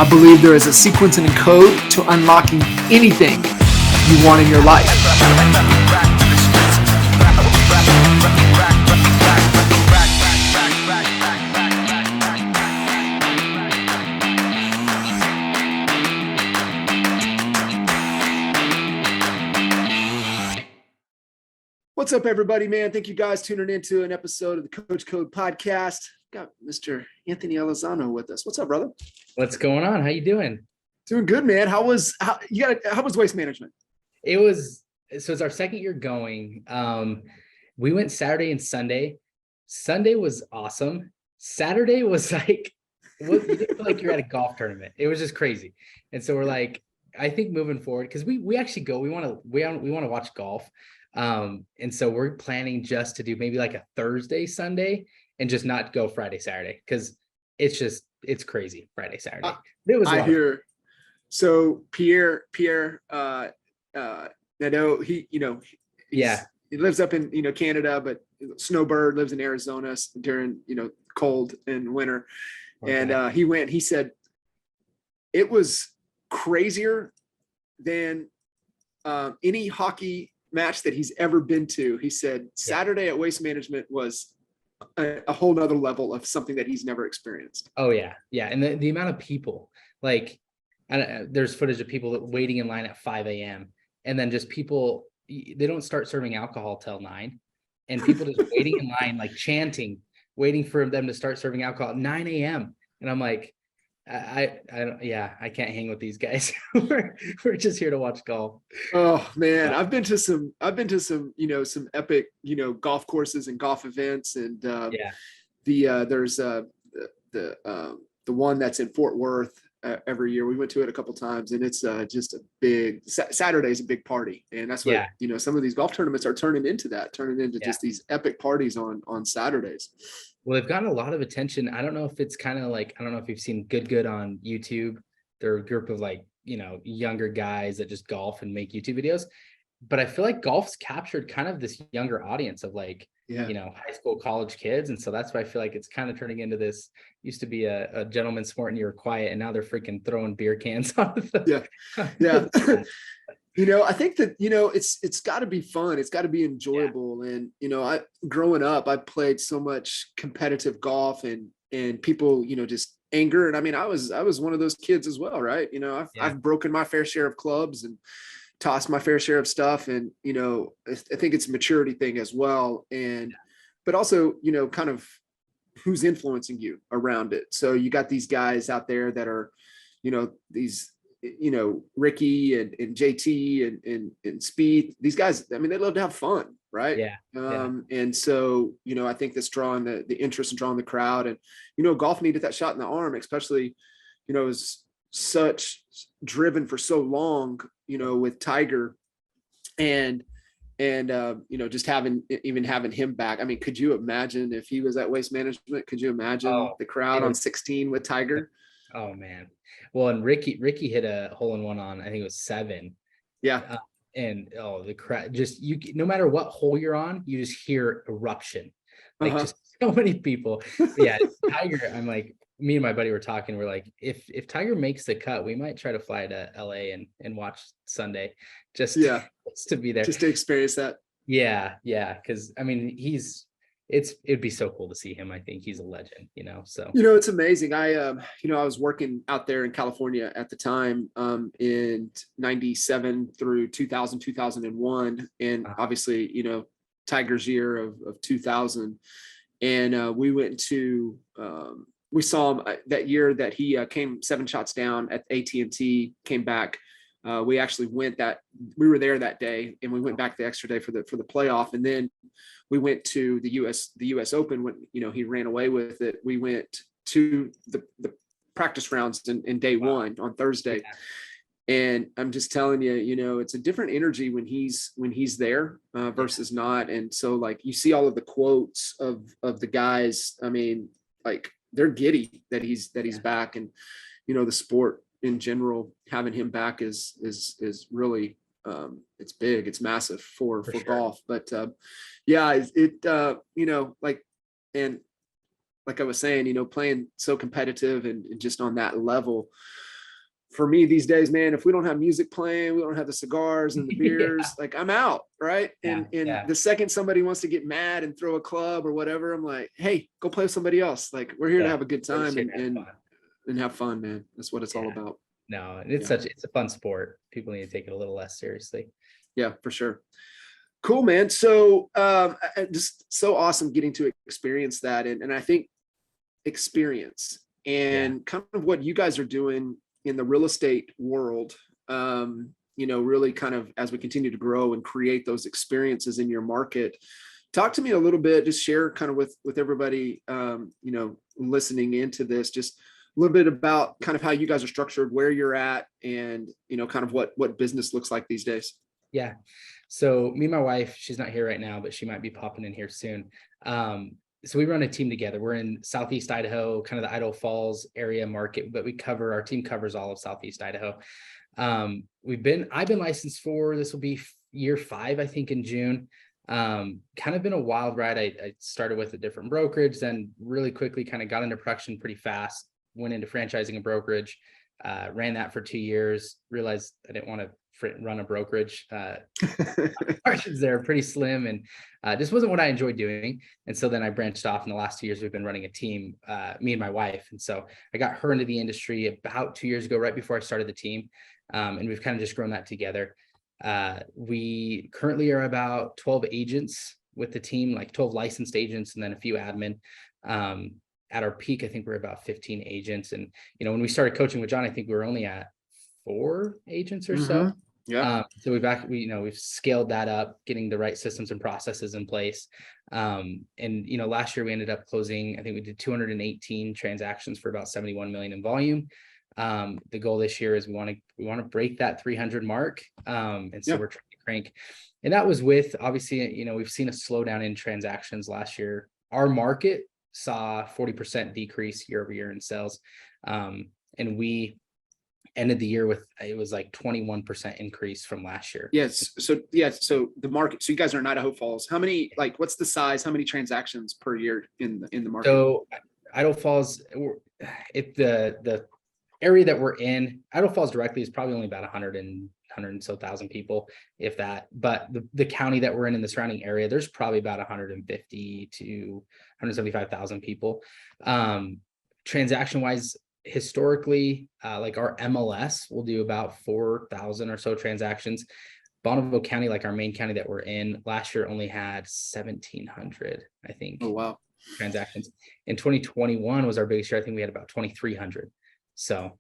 I believe there is a sequence and a code to unlocking anything you want in your life. What's up, everybody, man? Thank you guys tuning into an episode of the Coach Code podcast. Got Mr. Anthony Elizondo with us. What's up, brother? What's going on? How you doing? Doing good, man. How was waste management? It's our second year going. We went Saturday and Sunday. Sunday was awesome. Saturday was like, you didn't feel like you're at a golf tournament. It was just crazy. And so we're like, I think moving forward, because we actually go, we want to watch golf. And so we're planning just to do maybe like a Thursday, Sunday, and just not go Friday, Saturday, because it's crazy Friday, Saturday. It was. I hear. So Pierre, I know he lives up in Canada, but Snowbird lives in Arizona during cold and winter, okay. And he said it was crazier than any hockey match that he's ever been to. He said Saturday at Waste Management was a whole nother level of something that he's never experienced. Oh yeah. And the amount of people, like, there's footage of people waiting in line at 5 a.m. and then just people, they don't start serving alcohol till 9, and people just waiting in line, like chanting, waiting for them to start serving alcohol at 9 a.m. And I'm like, I can't hang with these guys. we're just here to watch golf. Oh man, I've been to some some epic golf courses and golf events, and there's the one that's in Fort Worth every year. We went to it a couple times, and it's just a big Saturday's a big party, and that's what some of these golf tournaments are turning into just these epic parties on Saturdays. Well, they've gotten a lot of attention. I don't know if it's kind of like, I don't know if you've seen Good on YouTube. They're a group of younger guys that just golf and make YouTube videos. But I feel like golf's captured kind of this younger audience of high school, college kids. And so that's why I feel like it's kind of turning into this, used to be a gentleman's sport and you were quiet, and now they're freaking throwing beer cans on the I think that, it's got to be fun. It's got to be enjoyable. Yeah. And, growing up, I played so much competitive golf and people, just anger. And I mean, I was one of those kids as well. Right. I've broken my fair share of clubs and tossed my fair share of stuff. And, I think it's a maturity thing as well. But also, kind of who's influencing you around it. So you got these guys out there that are, these, Ricky and JT and Speed, these guys, I mean, they love to have fun. Right. And so, I think that's drawing the interest and drawing the crowd, and, golf needed that shot in the arm, especially, it was such driven for so long, with Tiger and just having him back. I mean, could you imagine if he was at Waste Management? Could you imagine the crowd on 16 with Tiger? Oh man. Well, and Ricky hit a hole in one on, I think it was 7. Yeah. And the crowd, just no matter what hole you're on, you just hear eruption. Like just so many people. Yeah. Tiger, I'm like, me and my buddy were talking. We're like, if Tiger makes the cut, we might try to fly to LA and watch Sunday just to be there. Just to experience that. Yeah. Cause I mean, it'd be so cool to see him. I think he's a legend, so. It's amazing. I was working out there in California at the time, in 97 through 2000, 2001. And obviously, Tiger's year of 2000. And we went to, we saw him that year that he came 7 shots down at AT&T, came back. We actually we were there that day, and we went back the extra day for the playoff. And then we went to the US Open when, he ran away with it. We went to the practice rounds in day one on Thursday. Yeah. And I'm just telling you, it's a different energy when he's there versus not. And so you see all of the quotes of the guys. I mean, they're giddy that he's back, and, the sport in general, having him back is really, it's big, it's massive for sure. Golf. But and like I was saying, playing so competitive and just on that level, for me these days, man, if we don't have music playing, we don't have the cigars and the beers, Yeah. like I'm out, right? Yeah. And Yeah. the second somebody wants to get mad and throw a club or whatever, I'm like, hey, go play with somebody else. Like we're here to Yeah. have a good We're just time here to have fun. and have fun, man. That's what it's all Yeah. about. No, it's Yeah. it's a fun sport. People need to take it a little less seriously. Yeah, for sure. Cool, man. So just so awesome getting to experience that. And I think experience and kind of what you guys are doing in the real estate world, really kind of as we continue to grow and create those experiences in your market. Talk to me a little bit, just share kind of with everybody, listening into this, just a little bit about kind of how you guys are structured, where you're at, and, kind of what business looks like these days. Yeah. So me and my wife, she's not here right now, but she might be popping in here soon. So we run a team together. We're in Southeast Idaho, kind of the Idaho Falls area market, but our team covers all of Southeast Idaho. I've been licensed for, this will be year 5, I think, in June. Kind of been a wild ride. I started with a different brokerage, then really quickly kind of got into production pretty fast, went into franchising a brokerage, ran that for 2 years, realized I didn't want to run a brokerage. Margins there are pretty slim, and just wasn't what I enjoyed doing. And so then I branched off. In the last 2 years, we've been running a team, me and my wife. And so I got her into the industry about 2 years ago, right before I started the team. And we've kind of just grown that together. We currently are about 12 agents with the team, like 12 licensed agents, and then a few admin. At our peak, I think we're about 15 agents. And, when we started coaching with John, I think we were only at 4 agents or so. Yeah. So we've scaled that up, getting the right systems and processes in place. And last year we ended up closing, I think we did 218 transactions for about 71 million in volume. The goal this year is we want to break that 300 mark. And so we're trying to crank. And that was with, obviously, we've seen a slowdown in transactions last year. Our market saw 40% decrease year over year in sales. And we ended the year with, it was like 21% increase from last year. Yes. So the market, so you guys are in Idaho Falls. How many, what's the size? How many transactions per year in the market? So Idaho Falls, the area that we're in, Idaho Falls directly is probably only about 100 and so thousand people, if that. But the county that we're in the surrounding area, there's probably about 150 to 175,000 people. Transaction wise, historically, like our MLS will do about 4,000 or so transactions. Bonneville County, like our main county that we're in, last year only had 1,700, I think. Oh, wow. Transactions. In 2021 was our biggest year. I think we had about 2,300. So,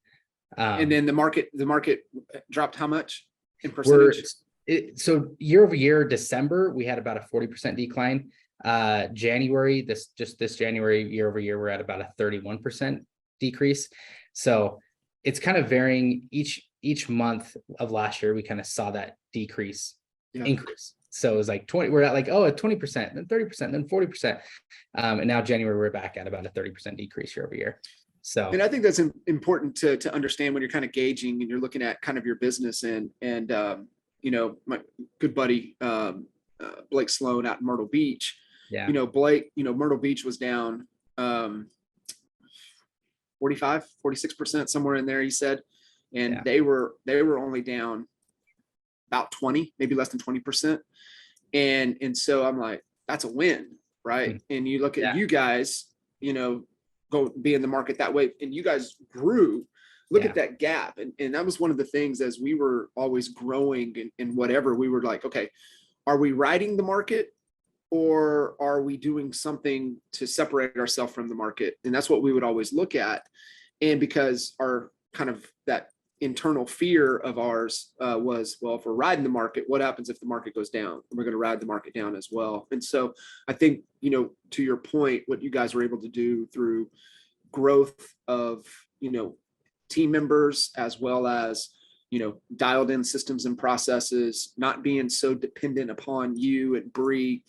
and then the market dropped how much in percentage? So year over year, December, we had about a 40% decline. January, this January, year over year, we're at about a 31% decrease. So it's kind of varying each month of last year. We kind of saw that increase. So it was like 20, we're at like, a 20%, then 30%, then 40%. And now January, we're back at about a 30% decrease year over year. So, and I think that's important to understand when you're kind of gauging and you're looking at kind of your business and my good buddy, Blake Sloan out in Myrtle Beach, Blake, Myrtle Beach was down, 46%, somewhere in there, he said. And they were only down about 20, maybe less than 20%. And so I'm like, that's a win, right? Mm-hmm. And you look at you guys, go be in the market that way, and you guys grew. Look at that gap. And that was one of the things, as we were always growing and whatever, we were like, okay, are we riding the market, or are we doing something to separate ourselves from the market? And that's what we would always look at. And because our kind of that internal fear of ours was, well, if we're riding the market, what happens if the market goes down? And we're going to ride the market down as well. And so I think, to your point, what you guys were able to do through growth of, team members, as well as, dialed in systems and processes, not being so dependent upon you and Bri,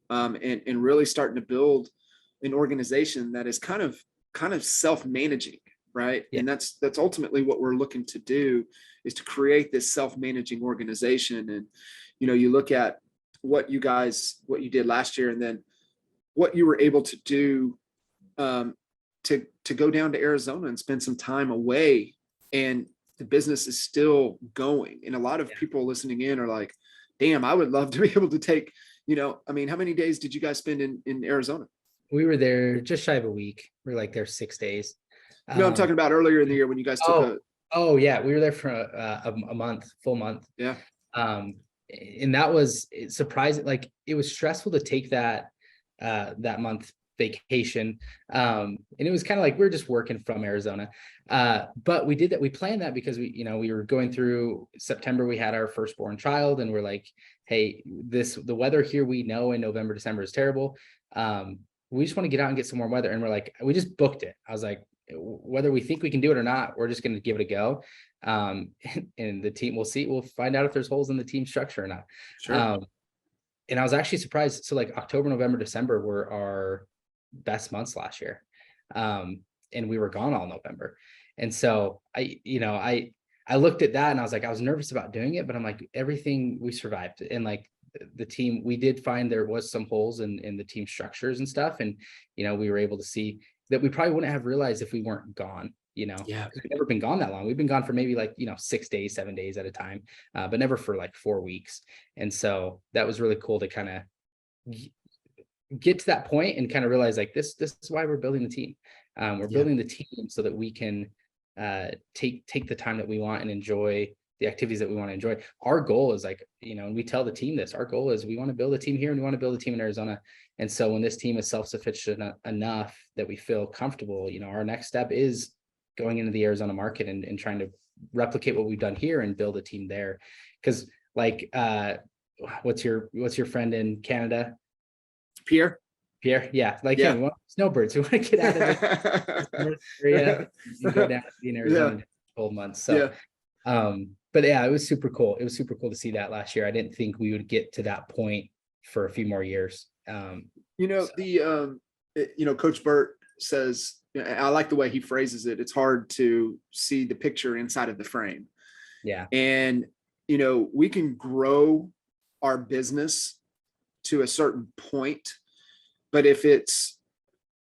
and really starting to build an organization that is kind of self-managing. Right. Yeah. And that's ultimately what we're looking to do, is to create this self-managing organization. And, you look at what you did last year, and then what you were able to do to go down to Arizona and spend some time away and the business is still going. And a lot of people listening in are like, damn, I would love to be able to take, I mean, how many days did you guys spend in Arizona? We were there just shy of a week. We were like there 6 days. No, I'm talking about earlier in the year when you guys took Oh yeah, we were there for a month, full month. Yeah. And that was surprising. Like it was stressful to take that month vacation. And it was kind of like we were just working from Arizona. But we did that. We planned that because we were going through September. We had our firstborn child, and we're like, hey, the weather here we know in November, December is terrible. We just want to get out and get some warm weather. And we're like, we just booked it. I was like, whether we think we can do it or not, we're just going to give it a go. And the team, we'll find out if there's holes in the team structure or not. Sure. And I was actually surprised. So like October, November, December were our best months last year. And we were gone all November. And so I looked at that and I was like, I was nervous about doing it, but I'm like, everything we survived. And like the team, we did find there was some holes in the team structures and stuff. And, we were able to see that we probably wouldn't have realized if we weren't gone, Yeah. We've never been gone that long. We've been gone for maybe like, 6 days, 7 days at a time, but never for like 4 weeks. And so that was really cool to kind of get to that point and kind of realize like this is why we're building the team. We're building the team so that we can take the time that we want and enjoy the activities that we want to enjoy. Our goal is like, and we tell the team this, our goal is we want to build a team here and we want to build a team in Arizona. And so when this team is self-sufficient enough that we feel comfortable, our next step is going into the Arizona market and trying to replicate what we've done here and build a team there. Because like, what's your friend in Canada? Pierre, yeah, like him. We want snowbirds. We want to get out of the north area and go down to in Arizona in 12 months. So, but yeah, it was super cool. It was super cool to see that last year. I didn't think we would get to that point for a few more years. Coach Burt says, I like the way he phrases it. It's hard to see the picture inside of the frame. Yeah. And, we can grow our business to a certain point, but if it's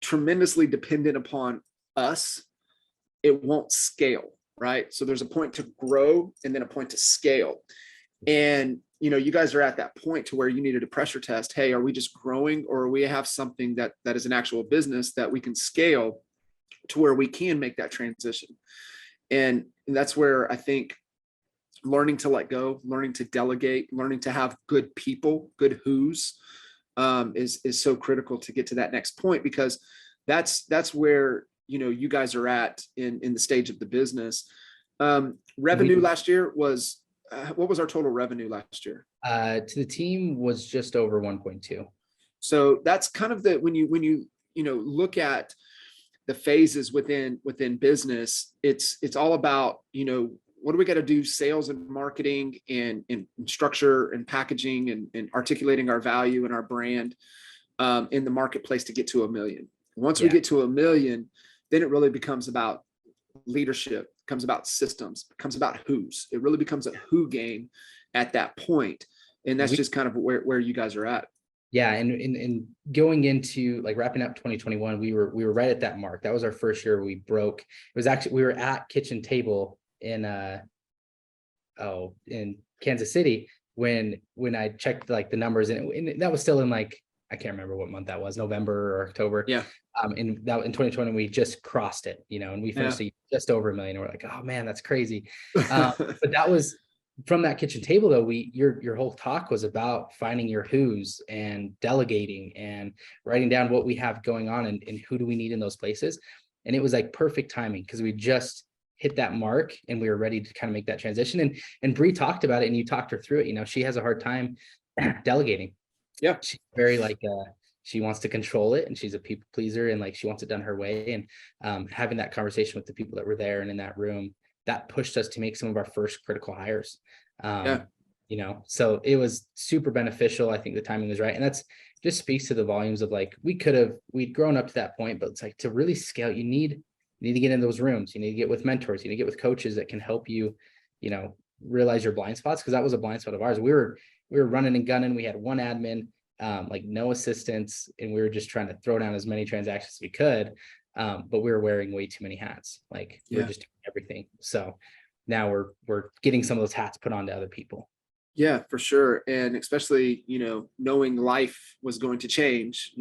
tremendously dependent upon us, it won't scale, right? So there's a point to grow and then a point to scale. And, you guys are at that point to where you needed a pressure test. Hey, are we just growing, or we have something that is an actual business that we can scale to where we can make that transition? And that's where I think learning to let go, learning to delegate, learning to have good people, good who's, is so critical to get to that next point, because that's where, you guys are at in the stage of the business. Revenue last year was, what was our total revenue last year? To the team was just over 1.2. So that's kind of when you look at the phases within business, it's all about, what do we got to do? Sales and marketing and structure and packaging and articulating our value and our brand in the marketplace to get to 1 million. Once we get to 1 million, then it really becomes about leadership, becomes about systems, becomes about who's. It really becomes a who game at that point. And that's just kind of where you guys are at. Yeah. And going into like wrapping up 2021, we were right at that mark. That was our first year we broke. It was actually, we were at Kitchen Table in Kansas City when I checked like the numbers, and that was still in like, I can't remember what month that was, November or October. Yeah. And that in 2020, we just crossed it, and we finished just over 1 million. And we're like, oh man, that's crazy. But that was from that kitchen table though. Your whole talk was about finding your who's and delegating and writing down what we have going on and who do we need in those places. And it was like perfect timing because we just hit that mark and we were ready to kind of make that transition. And Bri talked about it and you talked her through it. She has a hard time delegating. Yeah. She's very like, she wants to control it and she's a people pleaser and like, she wants it done her way. And having that conversation with the people that were there and in that room, that pushed us to make some of our first critical hires. So it was super beneficial. I think the timing was right. And that's just speaks to the volumes of like, we'd grown up to that point, but it's like to really scale, you need to get in those rooms. You need to get with mentors, you need to get with coaches that can help you, realize your blind spots. Cause that was a blind spot of ours. We were running and gunning. We had one admin, like no assistants. And we were just trying to throw down as many transactions as we could. But we were wearing way too many hats. Like we were just doing everything. So now we're getting some of those hats put onto other people. Yeah, for sure. And especially, knowing life was going to change,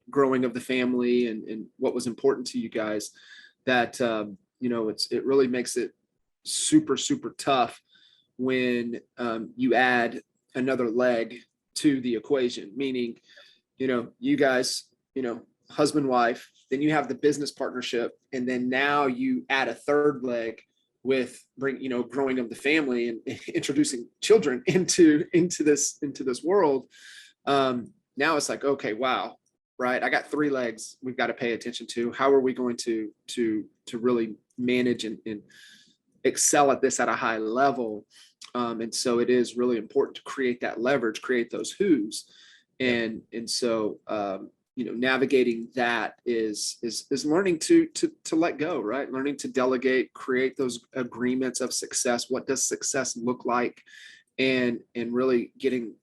growing of the family and what was important to you guys, that, it really makes it super, super tough when you add another leg to the equation, meaning, you guys, husband, wife, then you have the business partnership. And then now you add a third leg with growing of the family and introducing children into this world. Now it's like, okay, wow, right, I got three legs we've got to pay attention to. How are we going to really manage and excel at this at a high level? And so it is really important to create that leverage, create those who's, and so navigating that is learning to let go, right? Learning to delegate, create those agreements of success. What does success look like? And really getting,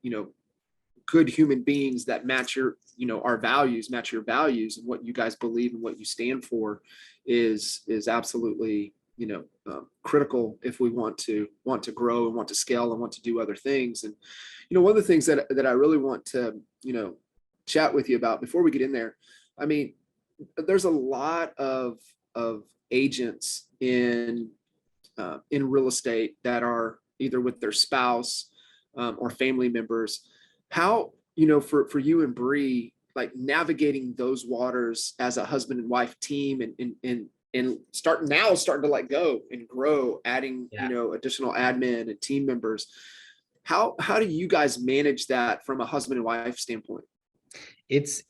good human beings that match your, our values, match your values, and what you guys believe and what you stand for is absolutely, critical if we want to grow and want to scale and want to do other things. And, one of the things that I really want to, chat with you about before we get in there, I mean, there's a lot of agents in real estate that are either with their spouse or family members. How, for you and Bri, like navigating those waters as a husband and wife team, and starting to let go and grow, adding, additional admin and team members. How do you guys manage that from a husband and wife standpoint? It's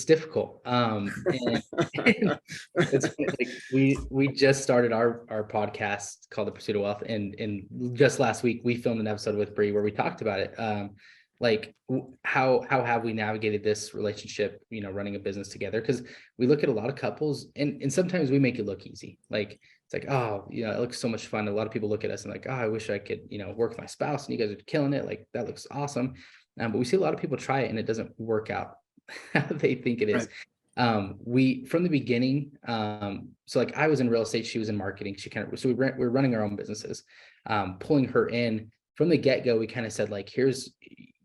difficult. And it's like we just started our podcast called The Pursuit of Wealth, and just last week we filmed an episode with Bri where we talked about it. Like how have we navigated this relationship, running a business together? Because we look at a lot of couples and sometimes we make it look easy. Like it's like, oh, it looks so much fun. A lot of people look at us and like, oh, I wish I could, work with my spouse, and you guys are killing it. Like that looks awesome. But we see a lot of people try it and it doesn't work out how they think it is. Right. We, from the beginning, so like I was in real estate, she was in marketing. So we're running our own businesses. Pulling her in from the get-go, we kind of said like,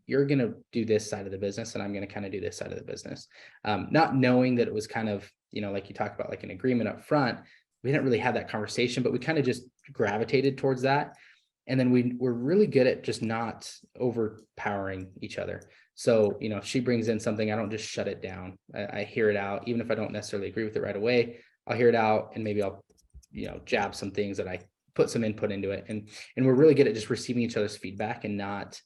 you're going to do this side of the business and I'm going to kind of do this side of the business. Not knowing that it was kind of, like you talked about, like an agreement up front. We didn't really have that conversation, but we kind of just gravitated towards that. And then we're really good at just not overpowering each other. So, if she brings in something, I don't just shut it down. I hear it out. Even if I don't necessarily agree with it right away, I'll hear it out and maybe I'll, jab some things that I put some input into it. And we're really good at just receiving each other's feedback and not,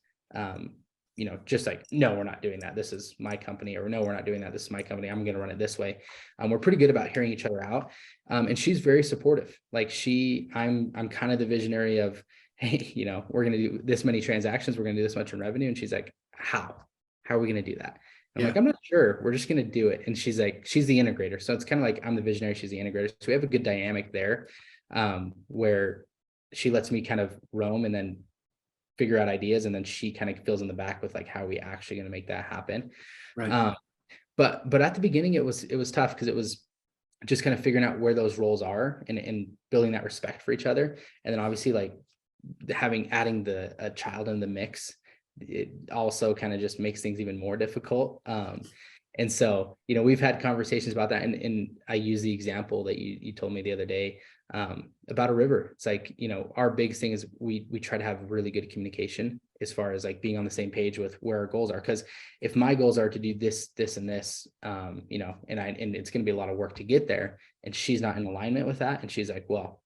just like, no, we're not doing that. This is my company, or no, we're not doing that. This is my company. I'm going to run it this way. We're pretty good about hearing each other out. And she's very supportive. Like I'm kind of the visionary of, hey, we're going to do this many transactions. We're going to do this much in revenue. And she's like, how are we going to do that? I'm like, I'm not sure. We're just going to do it. And she's like, she's the integrator. So it's kind of like, I'm the visionary, she's the integrator. So we have a good dynamic there, where she lets me kind of roam and then figure out ideas. And then she kind of fills in the back with like, how are we actually going to make that happen? Right. But at the beginning, it was tough because it was just kind of figuring out where those roles are and building that respect for each other. And then obviously like adding a child in the mix, it also kind of just makes things even more difficult. And so, we've had conversations about that. And I use the example that you told me the other day, about a river. It's like, our big thing is we try to have really good communication as far as like being on the same page with where our goals are. Cause if my goals are to do this, and this, and it's going to be a lot of work to get there, and she's not in alignment with that. And she's like, well,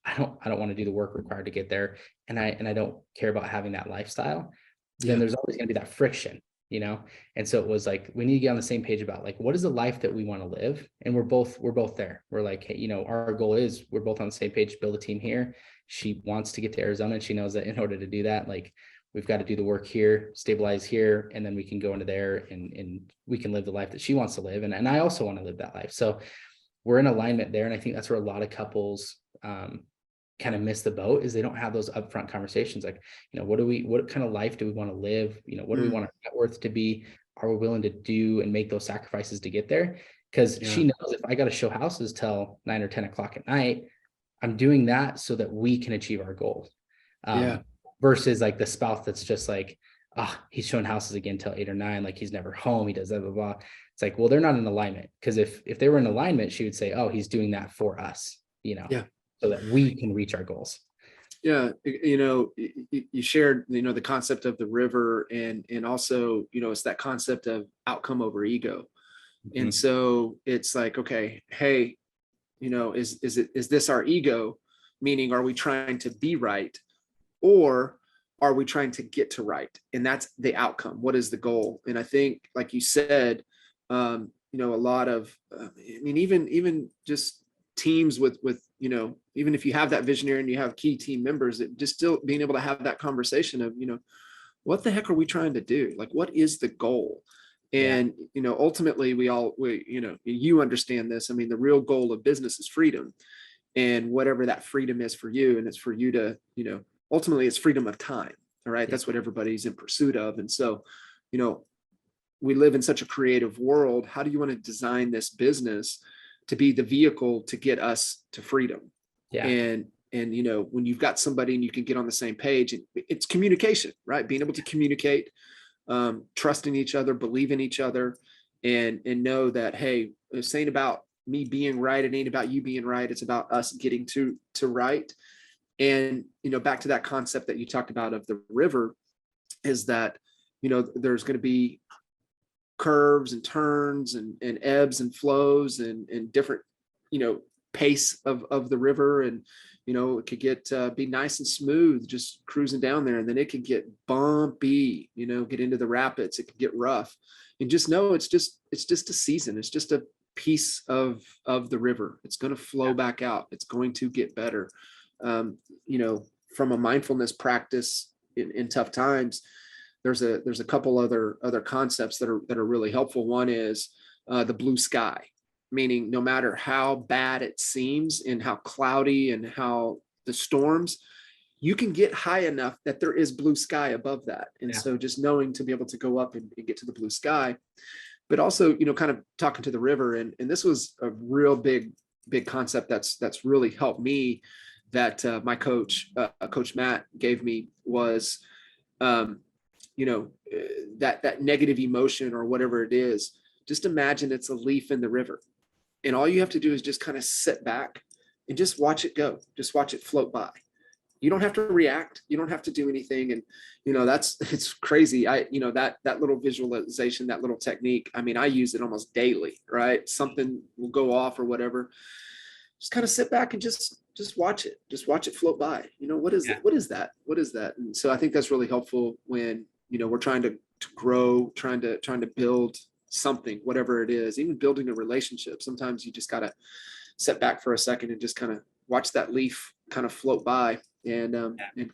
I don't want to do the work required to get there. And I don't care about having that lifestyle. Then there's always going to be that friction, And so it was like, we need to get on the same page about like, what is the life that we want to live? And we're both there. We're like, hey, our goal is we're both on the same page, build a team here. She wants to get to Arizona, and she knows that in order to do that, like we've got to do the work here, stabilize here, and then we can go into there and we can live the life that she wants to live. And I also want to live that life. So we're in alignment there. And I think that's where a lot of couples, kind of miss the boat, is they don't have those upfront conversations. Like, what kind of life do we want to live? What do we want our net worth to be? Are we willing to do and make those sacrifices to get there? Because she knows if I got to show houses till 9 or 10 o'clock at night, I'm doing that so that we can achieve our goals. Yeah. Versus like the spouse that's just like, he's showing houses again till 8 or 9, like he's never home, he does blah, blah, blah. It's like, well, they're not in alignment, because if they were in alignment, she would say, oh, he's doing that for us, Yeah. so that we can reach our goals. Yeah. You shared, the concept of the river, and also, it's that concept of outcome over ego. Mm-hmm. And so it's like, okay, hey, is this our ego? Meaning, are we trying to be right, or are we trying to get to right? And that's the outcome. What is the goal? And I think, like you said, a lot of, even just teams with, even if you have that visionary and you have key team members, it just still being able to have that conversation of, what the heck are we trying to do? Like, what is the goal? And, ultimately you understand this. I mean, the real goal of business is freedom, and whatever that freedom is for you. And it's for you to, ultimately it's freedom of time. All right. That's what everybody's in pursuit of. And so, we live in such a creative world. How do you want to design this business to be the vehicle to get us to freedom? Yeah. And when you've got somebody and you can get on the same page, and it's communication, right? Being able to communicate, trusting each other, believe in each other, and know that, hey, this ain't about me being right. It ain't about you being right. It's about us getting to right. And, back to that concept that you talked about of the river, is that, there's going to be curves and turns and ebbs and flows and different, pace of the river. And, it could get, be nice and smooth, just cruising down there. And then it can get bumpy, get into the rapids. It can get rough, and just know it's just a season. It's just a piece of the river. It's going to flow back out. It's going to get better. From a mindfulness practice in tough times, there's a couple other concepts that are really helpful. One is the blue sky, meaning no matter how bad it seems and how cloudy and how the storms, you can get high enough that there is blue sky above that. And so just knowing to be able to go up and get to the blue sky, but also, kind of talking to the river. And this was a real big concept that's really helped me, that my coach, Coach Matt, gave me, was, that negative emotion or whatever it is, just imagine it's a leaf in the river. And all you have to do is just kind of sit back and just watch it go. Just watch it float by. You don't have to react. You don't have to do anything. And, it's crazy. That little visualization, that little technique, I use it almost daily, right? Something will go off or whatever. Just kind of sit back and just watch it. Just watch it float by. What is it? What is that? What is that? And so I think that's really helpful when, we're trying to grow, trying to build something, whatever it is, even building a relationship. Sometimes you just got to sit back for a second and just kind of watch that leaf kind of float by, and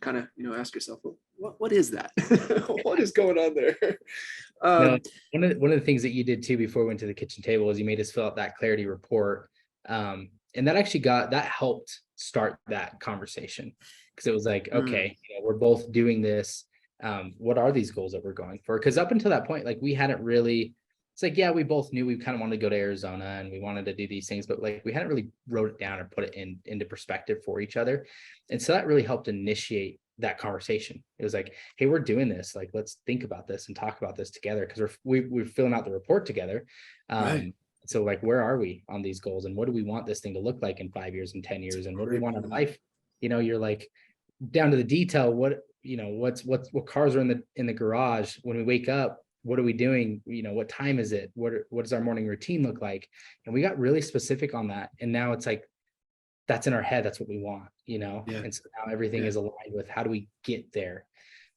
kind of, ask yourself, what is that? What is going on there? One of the things that you did too before we went to the kitchen table was you made us fill out that clarity report. And that actually helped start that conversation, because it was like, okay, we're both doing this. What are these goals that we're going for? Because up until that point, like, we hadn't really, it's like, yeah, we both knew we kind of wanted to go to Arizona and we wanted to do these things, but like, we hadn't really wrote it down or put it into perspective for each other. And so that really helped initiate that conversation. It was like, hey, we're doing this. Like, let's think about this and talk about this together, because we're filling out the report together. Right. So like, where are we on these goals, and what do we want this thing to look like in 5 years and 10 years? And what do we want in life? You're like, down to the detail. What cars are in the garage when we wake up? What are we doing? What time is it? What does our morning routine look like? And we got really specific on that. And now it's like, that's in our head. That's what we want, Yeah. And so now everything is aligned with how do we get there?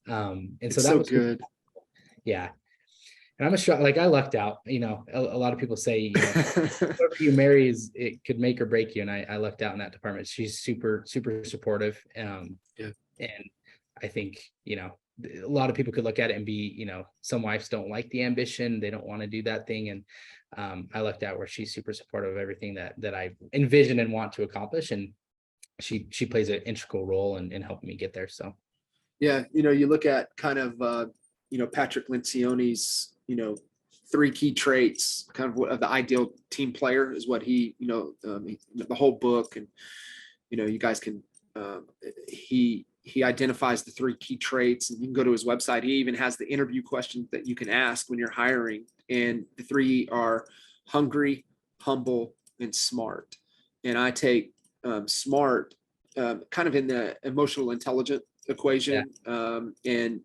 And it's so that was good. Yeah. And I lucked out, a lot of people say, whoever you marry it could make or break you. And I lucked out in that department. She's super, super supportive. And I think, a lot of people could look at it and be, some wives don't like the ambition. They don't want to do that thing. And I lucked out where she's super supportive of everything that I envision and want to accomplish. And she plays an integral role in helping me get there. So. Yeah. You look at kind of, Patrick Lencioni's, 3 key traits, kind of the ideal team player is what he, the whole book. And, you guys can, he identifies the 3 key traits, and you can go to his website. He even has the interview questions that you can ask when you're hiring. And the 3 are hungry, humble, and smart. And I take smart kind of in the emotional intelligence equation. And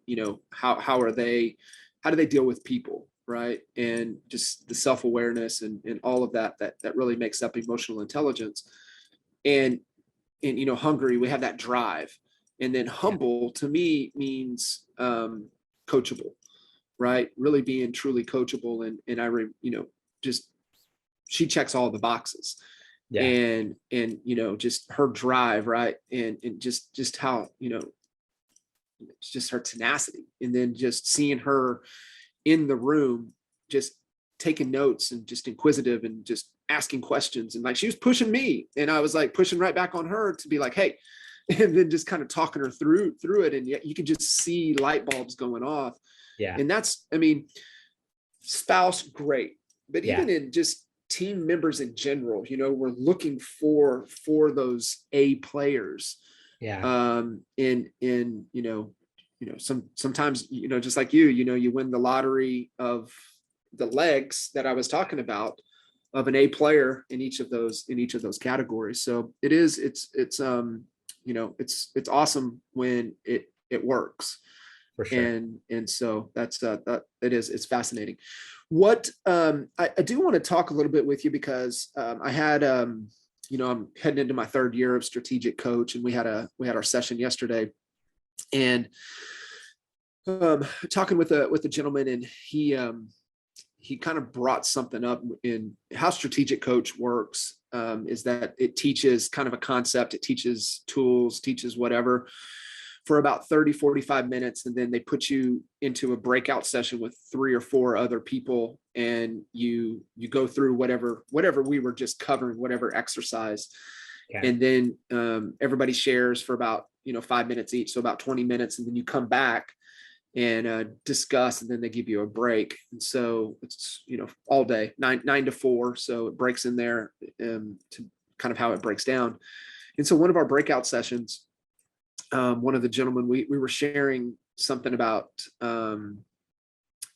how do they deal with people, right? And just the self-awareness and all of that really makes up emotional intelligence. And hungry, we have that drive. And then humble to me means coachable, right? Really being truly coachable. And just, she checks all the boxes. And just her drive, right? And just how, it's just her tenacity. And then just seeing her in the room, just taking notes and just inquisitive and just asking questions. And like, she was pushing me, and I was like pushing right back on her to be like, hey, and then just kind of talking her through it. And yet you could just see light bulbs going off. And that's, spouse, great. But even in just team members in general, we're looking for those A players. Sometimes, just like you win the lottery of the legs that I was talking about, of an A player in each of those categories. So it's awesome when it works. For sure. And so that's it's fascinating. What I do want to talk a little bit with you, because I had I'm heading into my 3rd year of strategic coach, and we had our session yesterday, and talking with a gentleman, and he kind of brought something up in how strategic coach works, is that it teaches kind of a concept, it teaches tools, teaches whatever for about 30-45 minutes. And then they put you into a breakout session with 3 or 4 other people. And you go through whatever we were just covering, whatever exercise. And then everybody shares for about, 5 minutes each. So about 20 minutes. And then you come back and discuss, and then they give you a break. And so it's, all day, 9 to 4. So it breaks in there to kind of how it breaks down. And so one of our breakout sessions, one of the gentlemen, we were sharing something about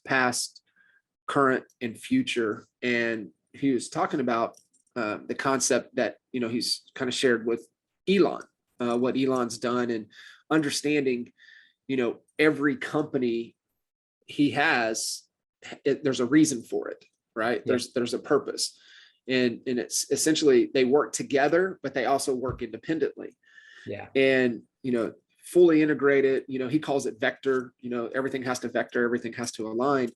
past, current, and future. And he was talking about the concept that, he's kind of shared with Elon, what Elon's done, and understanding, every company he has, there's a reason for it, right? There's a purpose. And it's essentially, they work together, but they also work independently. And, fully integrated, he calls it vector, everything has to vector, everything has to align.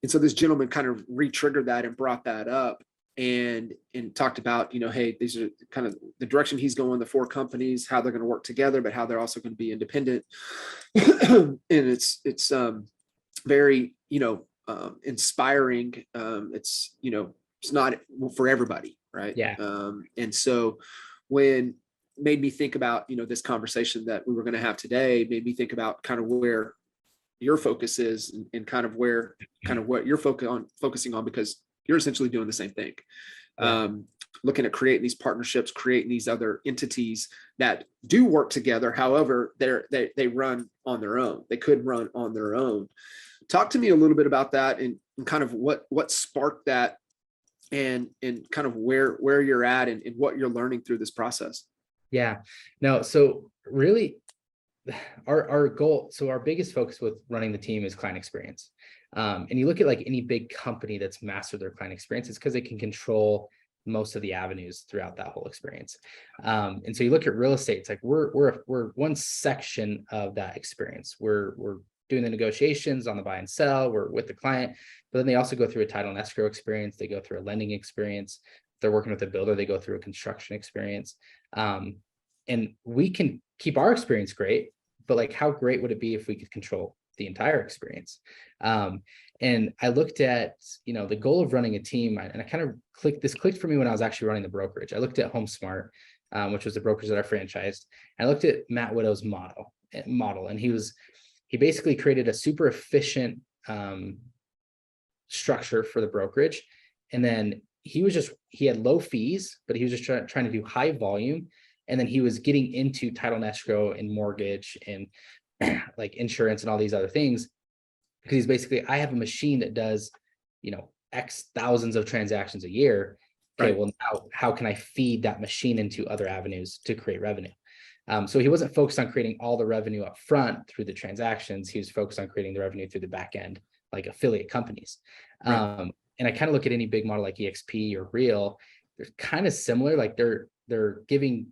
And so this gentleman kind of re-triggered that and brought that up, and talked about, hey, these are kind of the direction he's going, the 4 companies, how they're going to work together, but how they're also going to be independent. And it's very, inspiring. It's, it's not for everybody, right? And so when made me think about, this conversation that we were going to have today, made me think about kind of where your focus is, and kind of what you're focusing on, because you're essentially doing the same thing. Looking at creating these partnerships, creating these other entities that do work together. However, they run on their own. They could run on their own. Talk to me a little bit about that, and kind of what sparked that, and kind of where you're at, and what you're learning through this process. No, so really our goal, so our biggest focus with running the team is client experience. And you look at like any big company that's mastered their client experience, it's because they can control most of the avenues throughout that whole experience. And so you look at real estate, it's like we're one section of that experience. We're doing the negotiations on the buy and sell, we're with the client, but then they also go through a title and escrow experience, they go through a lending experience. If they're working with a builder, they go through a construction experience. And we can keep our experience great, but like, how great would it be if we could control the entire experience? And I looked at, the goal of running a team, and I kind of clicked for me when I was actually running the brokerage. I looked at HomeSmart, which was the brokerage that I franchised. And I looked at Matt Widow's model, and he basically created a super efficient structure for the brokerage. And then he had low fees, but he was just trying to do high volume And then he was getting into title and escrow and mortgage and like insurance and all these other things, because he's basically, I have a machine that does, X thousands of transactions a year. Okay, Right. well, now how can I feed that machine into other avenues to create revenue? So he wasn't focused on creating all the revenue up front through the transactions. He was focused on creating the revenue through the back end, like affiliate companies. Right. And I kind of look at any big model like EXP or Real, they're kind of similar. Like they're giving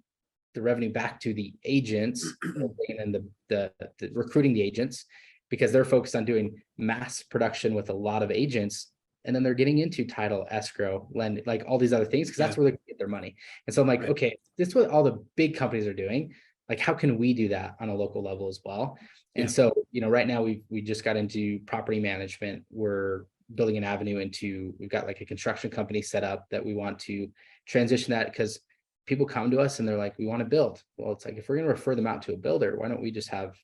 the revenue back to the agents and then the recruiting the agents, because they're focused on doing mass production with a lot of agents. And then they're getting into title, escrow, lend, like all these other things, because that's where they get their money. And so I'm like, okay, this is what all the big companies are doing. Like, how can we do that on a local level as well? And so, right now we just got into property management. We're building an avenue into, we've got like a construction company set up that we want to transition that, because people come to us and they're like, we want to build. Well, it's like, if we're going to refer them out to a builder, why don't we just have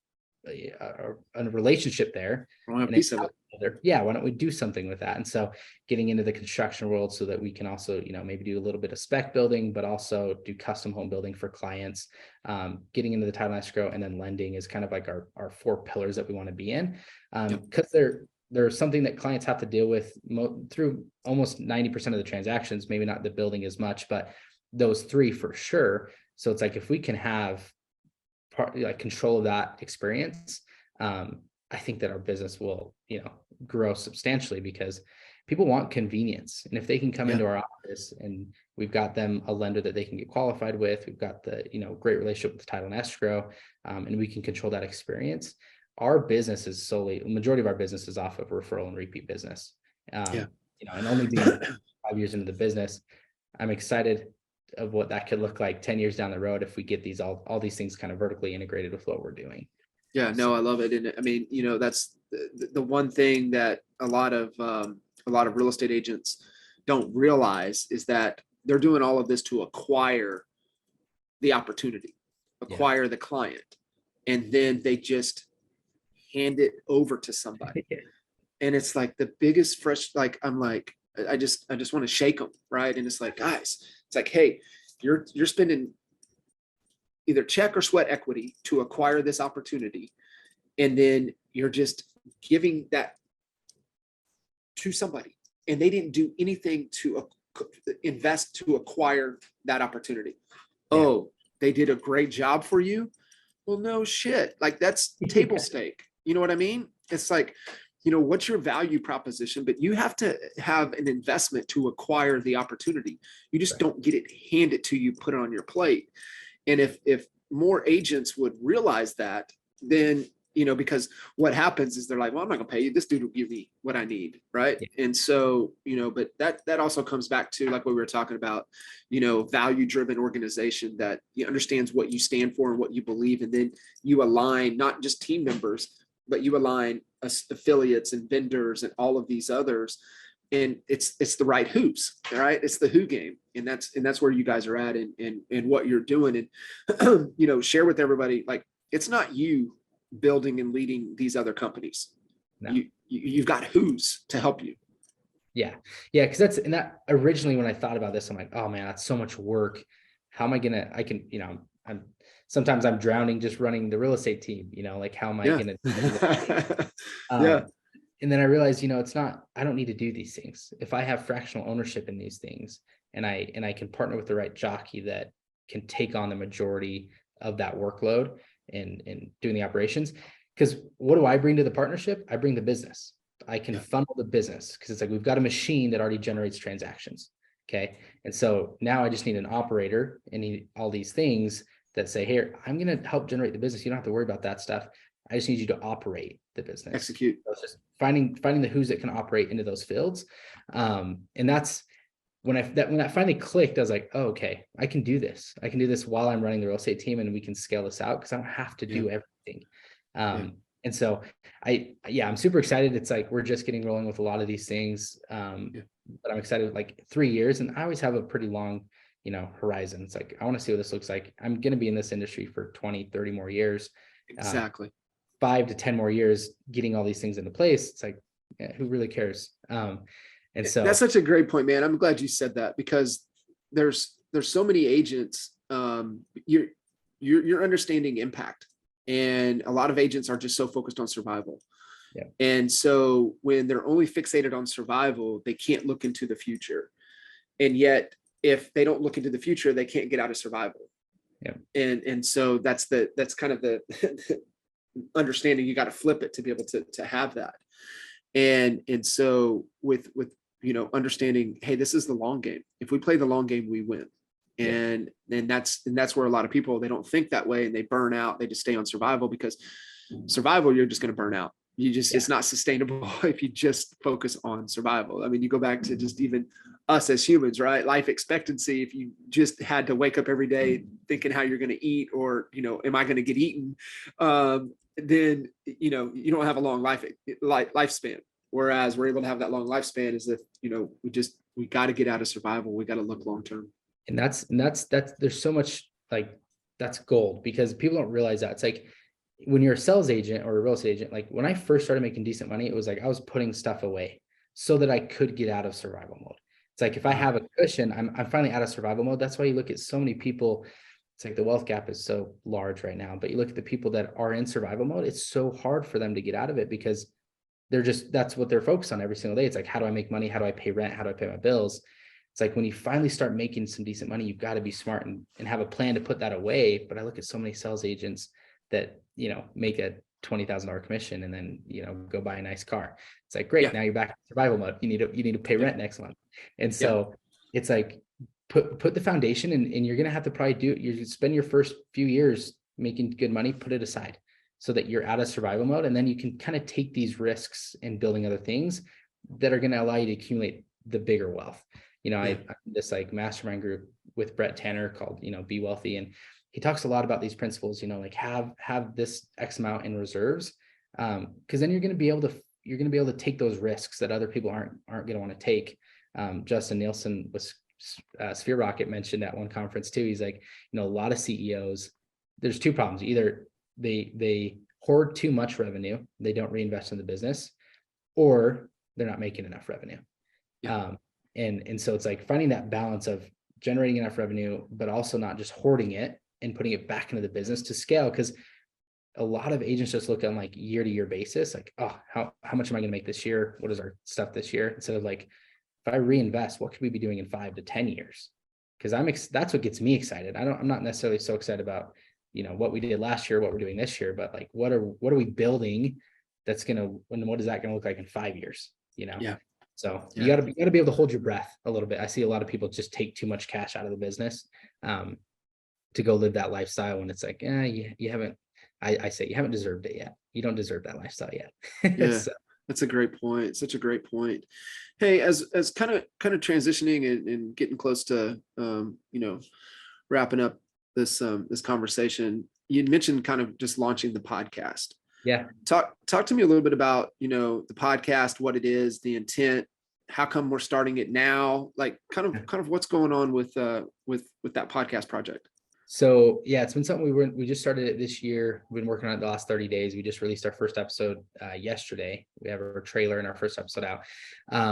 a relationship there? I want a piece of it. Yeah, why don't we do something with that? And so getting into the construction world so that we can also, maybe do a little bit of spec building, but also do custom home building for clients. Getting into the title escrow and then lending is kind of like our 4 pillars that we want to be in, because they're something that clients have to deal with through almost 90% of the transactions, maybe not the building as much, but those 3 for sure. So it's like, if we can have control of that experience, I think that our business will, grow substantially, because people want convenience. And if they can come into our office and we've got them a lender that they can get qualified with, we've got the, great relationship with the title and escrow, and we can control that experience. Our business is solely, the majority of our business is off of referral and repeat business. And only being 5 years into the business, I'm excited of what that could look like 10 years down the road if we get these all these things kind of vertically integrated with what we're doing. Yeah, no, I love it. And I mean, that's the one thing that a lot of real estate agents don't realize is that they're doing all of this to acquire the opportunity, acquire the client, and then they just hand it over to somebody. And it's like the biggest like, I'm like, I just want to shake them, right? And it's like, guys, it's like, hey, you're spending either check or sweat equity to acquire this opportunity, and then you're just giving that to somebody, and they didn't do anything to invest to acquire that opportunity. Oh, they did a great job for you. Well, no shit. Like, that's table stake. You know what I mean? It's like, what's your value proposition? But you have to have an investment to acquire the opportunity. You just don't get it handed to you, put it on your plate. And if more agents would realize that, then, because what happens is they're like, well, I'm not gonna pay you. This dude will give me what I need. Right. Yeah. And so, but that also comes back to like what we were talking about, value-driven organization that understands what you stand for and what you believe. And then you align not just team members, but you align affiliates and vendors and all of these others. And it's the right who's, right? It's the who game. And that's where you guys are at and what you're doing. And, share with everybody, like, it's not you building and leading these other companies. No. You've got who's to help you. Yeah. Cause that originally, when I thought about this, I'm like, oh man, that's so much work. How am I sometimes I'm drowning just running the real estate team, like, how am I going to, and then I realized, it's not, I don't need to do these things. If I have fractional ownership in these things, and I can partner with the right jockey that can take on the majority of that workload and doing the operations. Because what do I bring to the partnership? I bring the business. I can funnel the business, because it's like, we've got a machine that already generates transactions. Okay. And so now I just need an operator and need all these things that say, here, I'm going to help generate the business. You don't have to worry about that stuff. I just need you to operate the business. Execute. So it's just finding the who's that can operate into those fields. And that's when that finally clicked. I was like, oh, okay, I can do this. I can do this while I'm running the real estate team, and we can scale this out, because I don't have to do everything. And so I'm super excited. It's like, we're just getting rolling with a lot of these things. But I'm excited, like 3 years, and I always have a pretty long, horizon. It's like, I want to see what this looks like. I'm going to be in this industry for 20, 30 more years. Exactly. 5 to 10 more years getting all these things into place. It's like, who really cares? And so that's such a great point, man. I'm glad you said that, because there's so many agents you're understanding impact, and a lot of agents are just so focused on survival. Yeah. And so when they're only fixated on survival, they can't look into the future. And yet, if they don't look into the future, they can't get out of survival. Yeah. And so that's kind of the understanding. You got to flip it to be able to have that. And so with understanding, hey, this is the long game. If we play the long game, we win. And that's where a lot of people, they don't think that way, and they burn out. They just stay on survival, because survival, you're just going to burn out. It's not sustainable if you just focus on survival. I mean, you go back to just even us as humans, right? Life expectancy, if you just had to wake up every day thinking how you're going to eat, or, am I going to get eaten? Then, you don't have a long lifespan. Whereas we're able to have that long lifespan is if, we got to get out of survival. We got to look long-term. And that's there's so much, like, that's gold, because people don't realize that. It's like, when you're a sales agent or a real estate agent, like when I first started making decent money, it was like I was putting stuff away so that I could get out of survival mode. It's like, if I have a cushion, I'm finally out of survival mode. That's why you look at so many people. It's like the wealth gap is so large right now, but you look at the people that are in survival mode, it's so hard for them to get out of it, because that's what they're focused on every single day. It's like, how do I make money? How do I pay rent? How do I pay my bills? It's like, when you finally start making some decent money, you've got to be smart and have a plan to put that away. But I look at so many sales agents that, make a $20,000 commission and then, go buy a nice car. It's like, great. Now you're back in survival mode. You need to pay rent next month. And so it's like, put the foundation, and you're going to have to probably you spend your first few years making good money, put it aside so that you're out of survival mode. And then you can kind of take these risks in building other things that are going to allow you to accumulate the bigger wealth. I'm this like mastermind group with Brett Tanner called, Be Wealthy. And he talks a lot about these principles, like have this X amount in reserves. Cause then you're going to be able to take those risks that other people aren't going to want to take. Justin Nielsen was Sphere Rocket mentioned at one conference too. He's like, a lot of CEOs, there's two problems. Either they hoard too much revenue, they don't reinvest in the business, or they're not making enough revenue. And so it's like finding that balance of generating enough revenue, but also not just hoarding it and putting it back into the business to scale. Because a lot of agents just look on like year to year basis, like, oh, how much am I going to make this year? What is our stuff this year? Instead of like, if I reinvest, what could we be doing in 5 to 10 years? Because that's what gets me excited. I'm not necessarily so excited about, what we did last year, what we're doing this year, but like, what are we building and what is that going to look like in 5 years? So you got to be able to hold your breath a little bit. I see a lot of people just take too much cash out of the business to go live that lifestyle, when it's like, you haven't. I say you haven't deserved it yet. You don't deserve that lifestyle yet. So. That's a great point. Such a great point. Hey, as kind of transitioning and getting close to wrapping up this conversation, you mentioned kind of just launching the podcast. Yeah. Talk to me a little bit about, the podcast, what it is, the intent, how come we're starting it now, like kind of what's going on with that podcast project. So it's been something we just started it this year. We've been working on it the last 30 days. We just released our first episode yesterday. We have our trailer and our first episode out.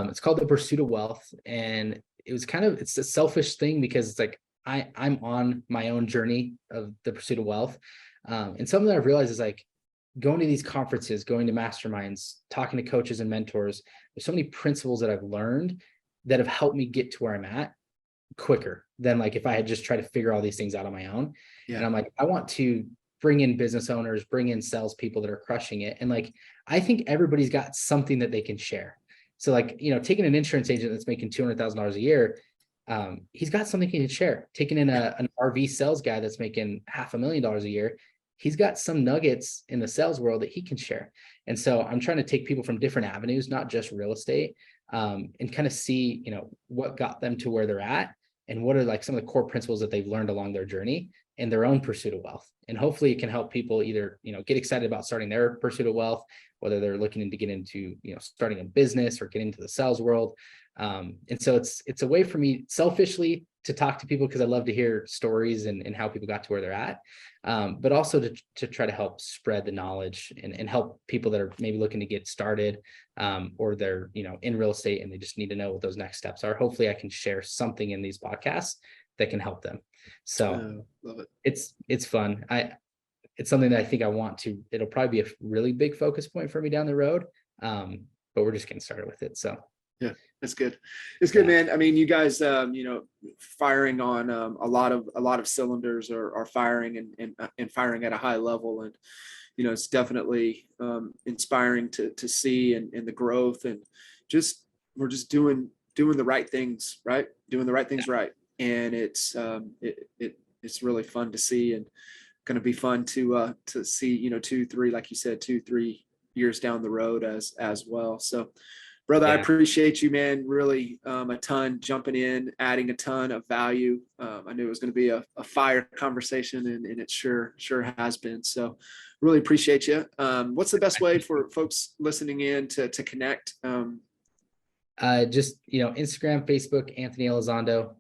It's called The Pursuit of Wealth. And it's a selfish thing, because it's like, I'm on my own journey of the pursuit of wealth. And something that I've realized is like, going to these conferences, going to masterminds, talking to coaches and mentors, there's so many principles that I've learned that have helped me get to where I'm at quicker than like if I had just tried to figure all these things out on my own. And I'm like, I want to bring in business owners, bring in salespeople that are crushing it. And like, I think everybody's got something that they can share. So like, taking an insurance agent that's making $200,000 a year, he's got something he can share. Taking in an RV sales guy that's making $500,000 a year, he's got some nuggets in the sales world that he can share. And so I'm trying to take people from different avenues, not just real estate, and kind of see, what got them to where they're at, and what are like some of the core principles that they've learned along their journey in their own pursuit of wealth. And hopefully it can help people either, get excited about starting their pursuit of wealth, whether they're looking to get into, starting a business or get into the sales world. And so it's a way for me selfishly to talk to people, because I love to hear stories and how people got to where they're at. But also to try to help spread the knowledge and help people that are maybe looking to get started, or they're, in real estate and they just need to know what those next steps are. Hopefully I can share something in these podcasts that can help them. So Love it. it's fun. It's something that I think it'll probably be a really big focus point for me down the road. But we're just getting started with it. So yeah, that's good. It's good, man. I mean, you guys, firing on a lot of cylinders are firing and firing at a high level, and it's definitely inspiring to see and the growth, and we're just doing the right things, right? Doing the right things right, and it's really fun to see, and going to be fun to see 2-3, like you said, 2-3 years down the road as well. So brother, I appreciate you, man, really a ton, jumping in, adding a ton of value. I knew it was going to be a fire conversation, and it sure has been. So really appreciate you. What's the best way for folks listening in to connect? Just Instagram, Facebook, Anthony Elizondo.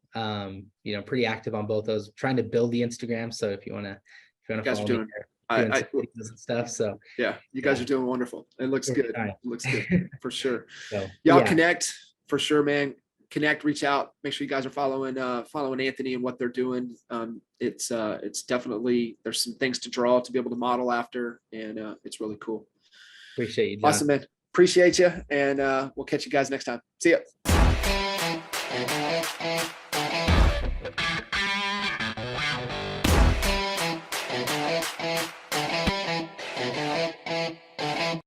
Pretty active on both those, trying to build the Instagram. So if you want to follow me there, doing some videos and stuff. So yeah, you guys are doing wonderful. It looks good. It looks good for sure. So, y'all connect for sure, man. Connect, reach out, make sure you guys are following Anthony and what they're doing. It's definitely, there's some things to draw to be able to model after, and it's really cool. Appreciate you, John. Awesome, man. Appreciate you, and we'll catch you guys next time. See ya.